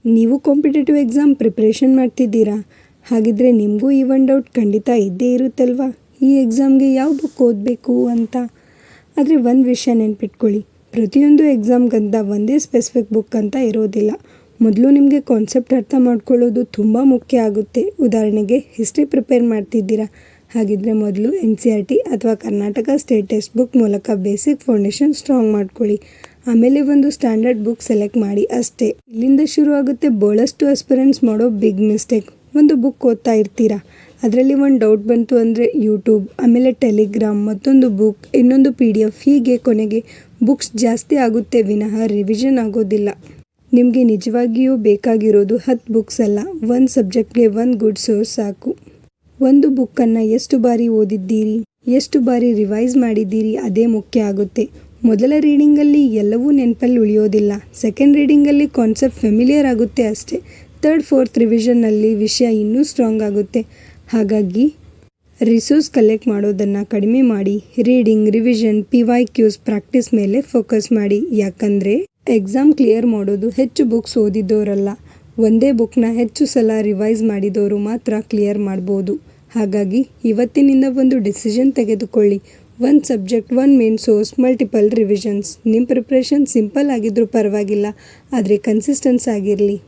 ನೀವು competitive exam preparation ಮಾಡ್ತಿದ್ದೀರಾ? ಹಾಗಿದ್ರೆ ನಿಮಗೂ ಈ ಒಂದು ಡೌಟ್ ಖಂಡಿತ ಇದ್ದೇ ಇರುತ್ತಲ್ವಾ, ಈ ಎಕ್ಸಾಮ್ಗೆ ಯಾವ ಬುಕ್ ಓದಬೇಕು ಅಂತ. ಆದರೆ ಒಂದು ವಿಷಯ ನೆನ್ಪಿಟ್ಕೊಳ್ಳಿ, ಪ್ರತಿಯೊಂದು ಎಕ್ಸಾಮ್ಗಂತ ಒಂದೇ ಸ್ಪೆಸಿಫಿಕ್ ಬುಕ್ ಅಂತ ಇರೋದಿಲ್ಲ. ಮೊದಲು ನಿಮಗೆ ಕಾನ್ಸೆಪ್ಟ್ ಅರ್ಥ ಮಾಡ್ಕೊಳ್ಳೋದು ತುಂಬ ಮುಖ್ಯ ಆಗುತ್ತೆ. ಉದಾಹರಣೆಗೆ ಹಿಸ್ಟ್ರಿ ಪ್ರಿಪೇರ್ ಮಾಡ್ತಿದ್ದೀರಾ, ಹಾಗಿದ್ರೆ ಮೊದಲು NCERT ಅಥವಾ ಕರ್ನಾಟಕ ಸ್ಟೇಟ್ ಟೆಕ್ಸ್ಟ್ ಬುಕ್ ಮೂಲಕ ಬೇಸಿಕ್ ಫೌಂಡೇಶನ್ ಸ್ಟ್ರಾಂಗ್ ಮಾಡ್ಕೊಳ್ಳಿ. ಆಮೇಲೆ ಒಂದು ಸ್ಟ್ಯಾಂಡರ್ಡ್ ಬುಕ್ ಸೆಲೆಕ್ಟ್ ಮಾಡಿ ಅಷ್ಟೇ. ಇಲ್ಲಿಂದ ಶುರು ಆಗುತ್ತೆ ಬಹಳಷ್ಟು ಆಸ್ಪಿರೆಂಟ್ಸ್ ಮಾಡೋ ಬಿಗ್ ಮಿಸ್ಟೇಕ್. ಒಂದು ಬುಕ್ ಓದ್ತಾ ಇರ್ತೀರಾ, ಅದರಲ್ಲಿ ಒಂದು ಡೌಟ್ ಬಂತು ಅಂದರೆ ಯೂಟ್ಯೂಬ್, ಆಮೇಲೆ ಟೆಲಿಗ್ರಾಮ್, ಮತ್ತೊಂದು ಬುಕ್, ಇನ್ನೊಂದು PDF, ಹೀಗೆ ಕೊನೆಗೆ ಬುಕ್ಸ್ ಜಾಸ್ತಿ ಆಗುತ್ತೆ ವಿನಃ ರಿವಿಷನ್ ಆಗೋದಿಲ್ಲ. ನಿಮಗೆ ನಿಜವಾಗಿಯೂ ಬೇಕಾಗಿರೋದು 10 ಬುಕ್ಸ್ ಅಲ್ಲ, ಒಂದು ಸಬ್ಜೆಕ್ಟ್ಗೆ ಒಂದು ಗುಡ್ ಸೋರ್ಸ್ ಸಾಕು. ಒಂದು ಬುಕ್ಕನ್ನು ಎಷ್ಟು ಬಾರಿ ಓದಿದ್ದೀರಿ, ಎಷ್ಟು ಬಾರಿ ರಿವೈಸ್ ಮಾಡಿದ್ದೀರಿ ಅದೇ ಮುಖ್ಯ ಆಗುತ್ತೆ. ಮೊದಲ ರೀಡಿಂಗಲ್ಲಿ ಎಲ್ಲವೂ ನೆನಪಲ್ಲಿ ಉಳಿಯೋದಿಲ್ಲ, ಸೆಕೆಂಡ್ ರೀಡಿಂಗಲ್ಲಿ ಕಾನ್ಸೆಪ್ಟ್ ಫೆಮಿಲಿಯರ್ ಆಗುತ್ತೆ ಅಷ್ಟೇ. ಥರ್ಡ್ ಫೋರ್ತ್ ರಿವಿಷನ್ನಲ್ಲಿ ವಿಷಯ ಇನ್ನೂ ಸ್ಟ್ರಾಂಗ್ ಆಗುತ್ತೆ. ಹಾಗಾಗಿ ರಿಸೋರ್ಸ್ ಕಲೆಕ್ಟ್ ಮಾಡೋದನ್ನು ಕಡಿಮೆ ಮಾಡಿ ರೀಡಿಂಗ್, ರಿವಿಷನ್, PYQs ಪ್ರಾಕ್ಟೀಸ್ ಮೇಲೆ ಫೋಕಸ್ ಮಾಡಿ. ಯಾಕಂದರೆ ಎಕ್ಸಾಮ್ ಕ್ಲಿಯರ್ ಮಾಡೋದು ಹೆಚ್ಚು ಬುಕ್ಸ್ ಓದಿದವರಲ್ಲ, ಒಂದೇ ಬುಕ್ನ ಹೆಚ್ಚು ಸಲ ರಿವೈಸ್ ಮಾಡಿದವರು ಮಾತ್ರ ಕ್ಲಿಯರ್ ಮಾಡ್ಬೋದು. ಹಾಗಾಗಿ ಇವತ್ತಿನಿಂದ ಒಂದು ಡಿಸಿಷನ್ ತೆಗೆದುಕೊಳ್ಳಿ. ಒಂದು ಸಬ್ಜೆಕ್ಟ್, ಒಂದು ಮೇನ್ ಸೋರ್ಸ್, ಮಲ್ಟಿಪಲ್ ರಿವಿಷನ್ಸ್. ನಿಮ್ಮ ಪ್ರಿಪ್ರೇಷನ್ ಸಿಂಪಲ್ ಆಗಿದ್ರೂ ಪರವಾಗಿಲ್ಲ, ಆದರೆ ಕನ್ಸಿಸ್ಟೆನ್ಸ್ ಆಗಿರಲಿ.